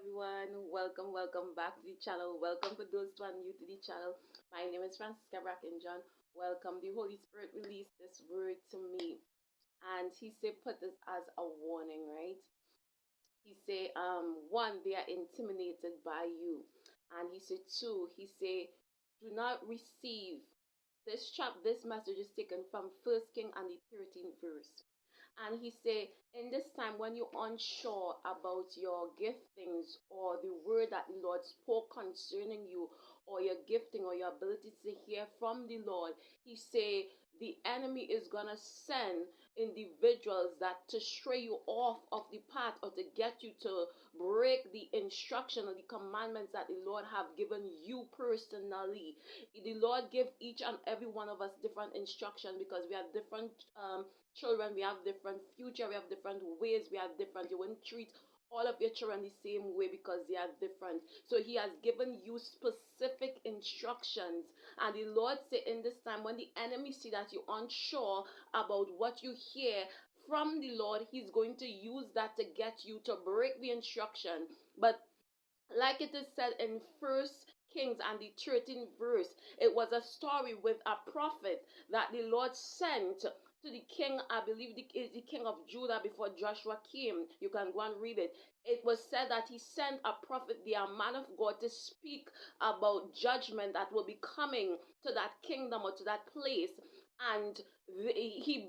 everyone. Welcome back to the channel. Welcome for those who are new to the channel. My name is Francisca Brackin. Welcome. The Holy Spirit released this word to me, and He said, put this as a warning, right? He said, one, they are intimidated by you, and He said, two, He said, do not receive this message is taken from First King and the 13th verse. And he said, in this time when you're unsure about your giftings or the word that the Lord spoke concerning you, or your gifting or your ability to hear from the Lord, he said the enemy is gonna send individuals that to stray you off of the path or to get you to break the instruction or the commandments that the Lord have given you personally. The Lord give each and every one of us different instruction because we have different children, we have different future, we have different ways, we have different, you wouldn't treat all of your children the same way because they are different. So He has given you specific instructions, and the Lord said in this time when the enemy see that you're unsure about what you hear from the Lord, He's going to use that to get you to break the instruction. But like it is said in First Kings and the 13th verse, it was a story with a prophet that the Lord sent to the king, I believe the king of Judah before Joshua came. You can go and read it. It was said that he sent a prophet, the man of God, to speak about judgment that will be coming to that kingdom or to that place. And he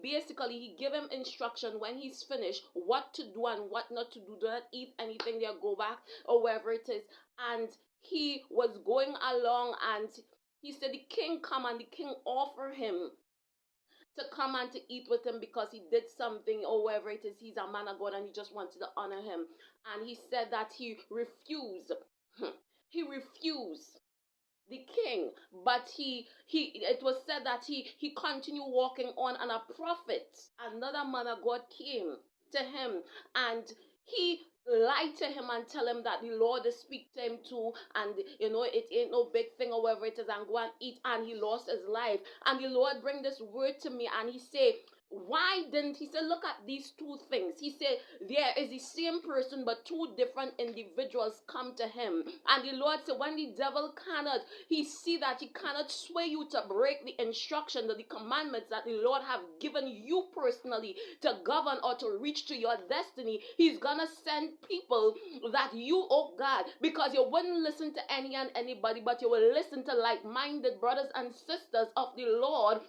gave him instruction when he's finished what to do and what not to do. Do not eat anything there, go back or wherever it is. And he was going along, and he said the king come, and the king offered him to come and to eat with him because he did something or whatever it is. He's a man of God and he just wanted to honor him. And he said that he refused. He refused the king, but it was said that he continued walking on, and a prophet, another man of God, came to him, and he lied to him and tell him that the Lord is speak to him too, and it ain't no big thing or whatever it is, and go and eat, and he lost his life. And the Lord bring this word to me, and he said, why didn't he said, look at these two things. He said there is the same person but two different individuals come to him. And the Lord said when the devil cannot, he see that he cannot sway you to break the instruction or the commandments that the Lord have given you personally to govern or to reach to your destiny, he's gonna send people that you, oh God, because you wouldn't listen to any and anybody, but you will listen to like-minded brothers and sisters of the Lord,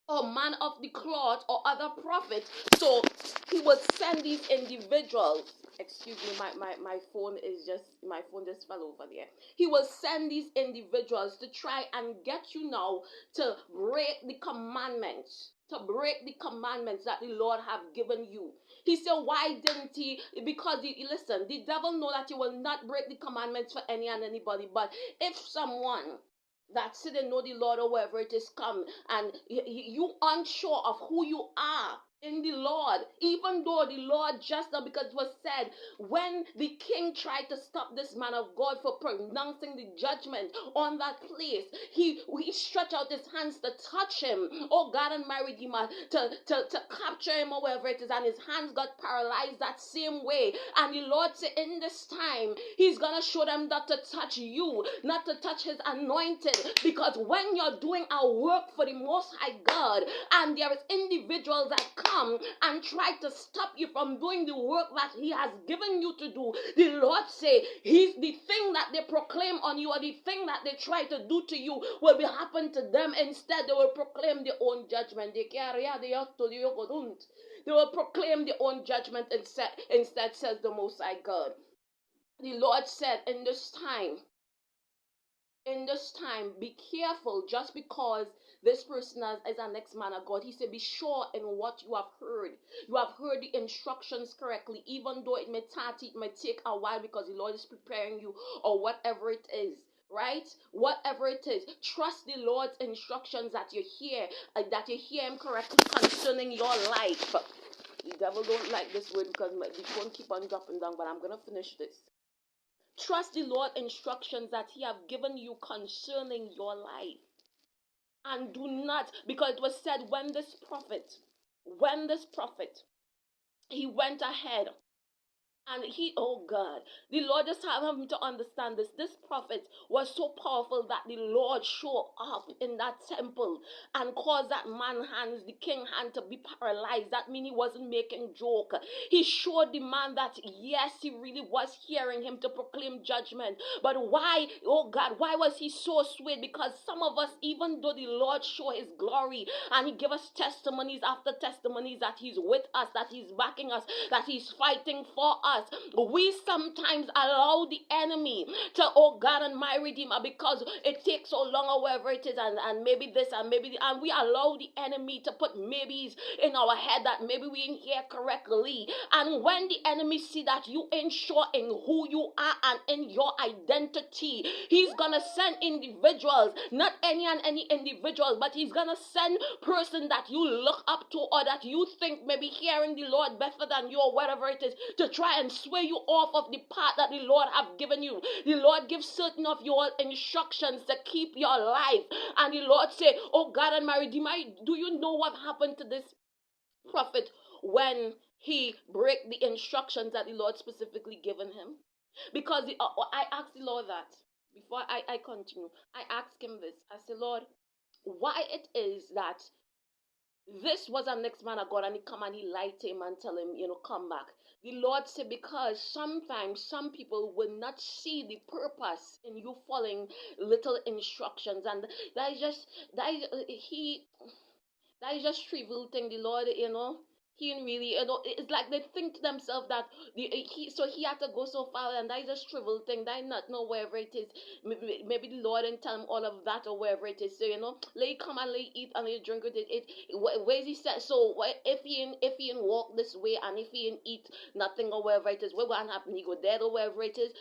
or man of the cloth, or other prophets. So he would send these individuals. Excuse me, my phone just fell over there. He will send these individuals to try and get you now to break the commandments. To break the commandments that the Lord have given you. He said, why didn't he? Because listen, the devil know that you will not break the commandments for any and anybody. But if someone that said they know the Lord or wherever it is come, and you unsure of who you are in the Lord, even though the Lord just now, because it was said when the king tried to stop this man of God for pronouncing the judgment on that place, he stretched out his hands to touch him, oh God and my Redeemer, to capture him or wherever it is, and his hands got paralyzed that same way. And the Lord said in this time he's gonna show them not to touch you, not to touch his anointed, because when you're doing a work for the Most High God, and there is individuals that come and try to stop you from doing the work that he has given you to do, the Lord say he's the thing that they proclaim on you, or the thing that they try to do to you will be happen to them. Instead they will proclaim their own judgment. They will proclaim their own judgment instead, says the Most High God. The Lord said in this time, be careful. Just because this person is an ex-man of God, he said, be sure in what you have heard. You have heard the instructions correctly, even though it may take a while because the Lord is preparing you, or whatever it is. Right? Whatever it is, trust the Lord's instructions that you hear him correctly concerning your life. The devil don't like this word because the phone keep on dropping down, but I'm gonna finish this. Trust the Lord's instructions that he have given you concerning your life. And do not, because it was said when this prophet, he went ahead And he, oh God, the Lord just had him to understand this. This prophet was so powerful that the Lord showed up in that temple and caused that man's hands, the king hand, to be paralyzed. That means he wasn't making joke. He showed the man that yes, he really was hearing him to proclaim judgment. But why, oh God, why was he so swayed? Because some of us, even though the Lord showed his glory and he gave us testimonies after testimonies that he's with us, that he's backing us, that he's fighting for us, we sometimes allow the enemy to, oh God and my Redeemer, because it takes so long or whatever it is, and maybe this and maybe, and we allow the enemy to put maybes in our head that maybe we didn't hear correctly. And when the enemy see that you ain't sure in who you are and in your identity, he's gonna send individuals, not any and any individuals, but he's gonna send person that you look up to or that you think maybe hearing the Lord better than you or whatever it is, to try and sway you off of the path that the Lord have given you. The Lord gives certain of your instructions to keep your life, and the Lord say, oh God and my Redeemer, do you know what happened to this prophet when he break the instructions that the Lord specifically given him? Because I asked the Lord that before I continue. I asked him this. I said, Lord, why it is that this was a next man of God and he come and he lied to him and tell him, come back. The Lord said, because sometimes some people will not see the purpose in you following little instructions, and that is just that is, he that is just trivial thing. The Lord, he ain't really, it's like they think to themselves that he had to go so far, and that is just trivial thing. That I not know wherever it is. Maybe the Lord didn't tell him all of that or wherever it is. So let you come and let you eat and let you drink with it. Where's he said? So if he ain't walk this way and if he ain't eat nothing or wherever it is, what will happen? He go dead or wherever it is.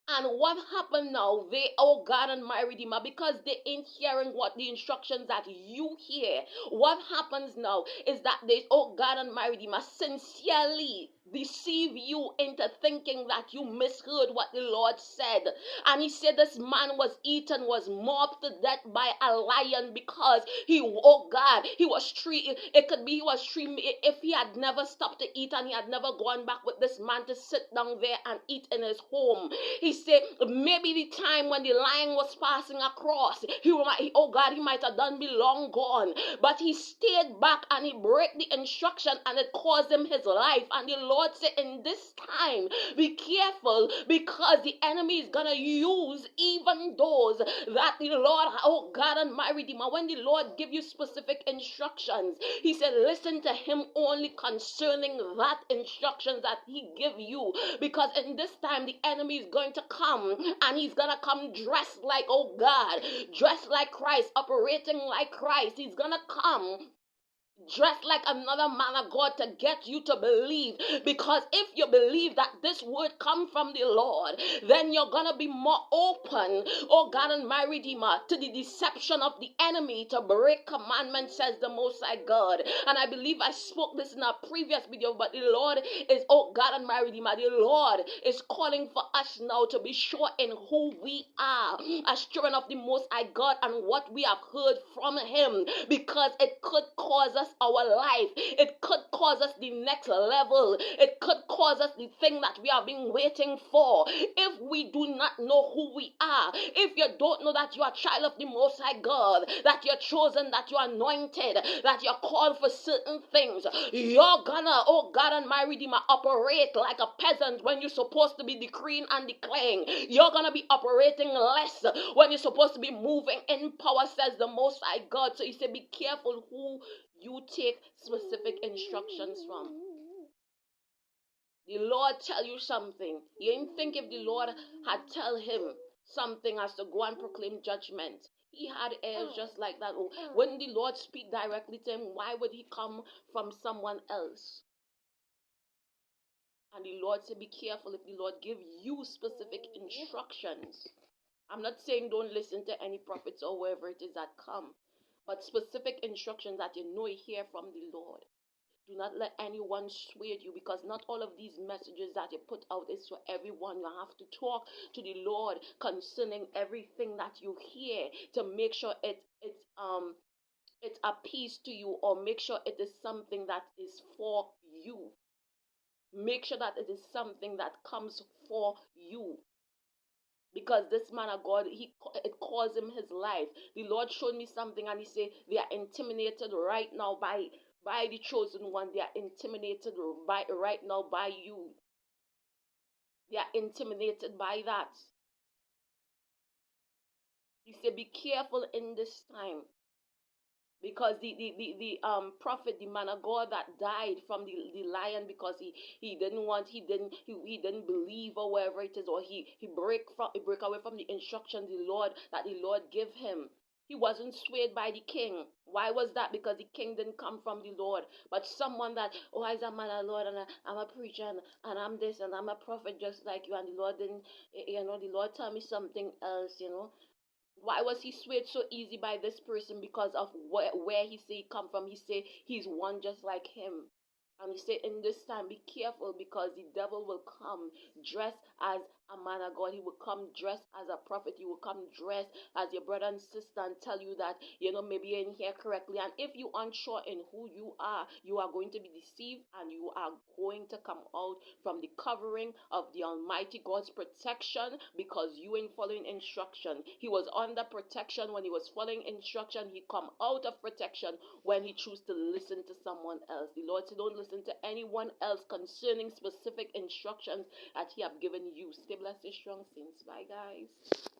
And what happened now? They, oh God and my Redeemer, because they ain't hearing what the instructions that you hear. What happens now is that they, oh God and my Redeemer, sincerely deceive you into thinking that you misheard what the Lord said. And he said this man was eaten, was mobbed to death by a lion because he, oh God, he was treated, it could be he was treated, if he had never stopped to eat and he had never gone back with this man to sit down there and eat in his home. He said maybe the time when the lion was passing across, oh God, he might have done be long gone. But he stayed back and he broke the instruction and it caused him his life. And the Lord said in this time, be careful, because the enemy is going to use even those that the Lord, oh God and my Redeemer, when the Lord give you specific instructions, he said listen to him only concerning that instructions that he give you, because in this time the enemy is going to come and he's going to come dressed like, oh God, dressed like Christ, operating like Christ. He's going to come dressed like another man of God to get you to believe. Because if you believe that this word come from the Lord, then you're gonna be more open, oh God and my Redeemer, to the deception of the enemy to break commandments, says the Most High God. And I believe I spoke this in a previous video, but the Lord is, oh God and my Redeemer, the Lord is calling for us now to be sure in who we are, as children of the Most High God, and what we have heard from him, because it could cause us our life. It could cause us the next level. It could cause us the thing that we have been waiting for. If we do not know who we are, if you don't know that you are a child of the Most High God, that you're chosen, that you're anointed, that you're called for certain things, you're gonna, oh God and my Redeemer, operate like a peasant when you're supposed to be decreeing and declaring. You're gonna be operating less when you're supposed to be moving in power, says the Most High God. So he said, be careful who you take specific instructions from. The Lord tell you something. You didn't think if the Lord had tell him something as to go and proclaim judgment, he had ears just like that. Wouldn't the Lord speak directly to him? Why would he come from someone else? And the Lord said, be careful if the Lord give you specific instructions. I'm not saying don't listen to any prophets or whoever it is that come, but specific instructions that you know you hear from the Lord. Do not let anyone sway you, because not all of these messages that you put out is for everyone. You have to talk to the Lord concerning everything that you hear to make sure it's a piece to you, or make sure it is something that is for you. Make sure that it is something that comes for you. Because this man of God, it cost him his life. The Lord showed me something, and he said they are intimidated right now by the chosen one. They are intimidated by right now by you. They are intimidated by that. He said, be careful in this time. Because the prophet, the man of God that died from the lion, because he didn't want, he didn't believe, or whatever it is, or he break away from the instructions the Lord give him. He wasn't swayed by the king. Why was that? Because the king didn't come from the Lord, but someone that, oh, I'm a man of Lord, and I'm a preacher, and I'm this, and I'm a prophet just like you, and the Lord didn't, the Lord told me something else. Why was he swayed so easy by this person? Because of where he say he come from. He say he's one just like him. And he said, in this time, be careful, because the devil will come dressed as a man of God. He will come dressed as a prophet. He will come dressed as your brother and sister and tell you that, maybe you didn't hear correctly. And if you're unsure in who you are going to be deceived, and you are going to come out from the covering of the Almighty God's protection, because you ain't following instruction. He was under protection when he was following instruction. He come out of protection when he choose to listen to someone else. The Lord said, don't listen to anyone else concerning specific instructions that he have given you. Stay blessed, stay strong, saints. Bye, guys.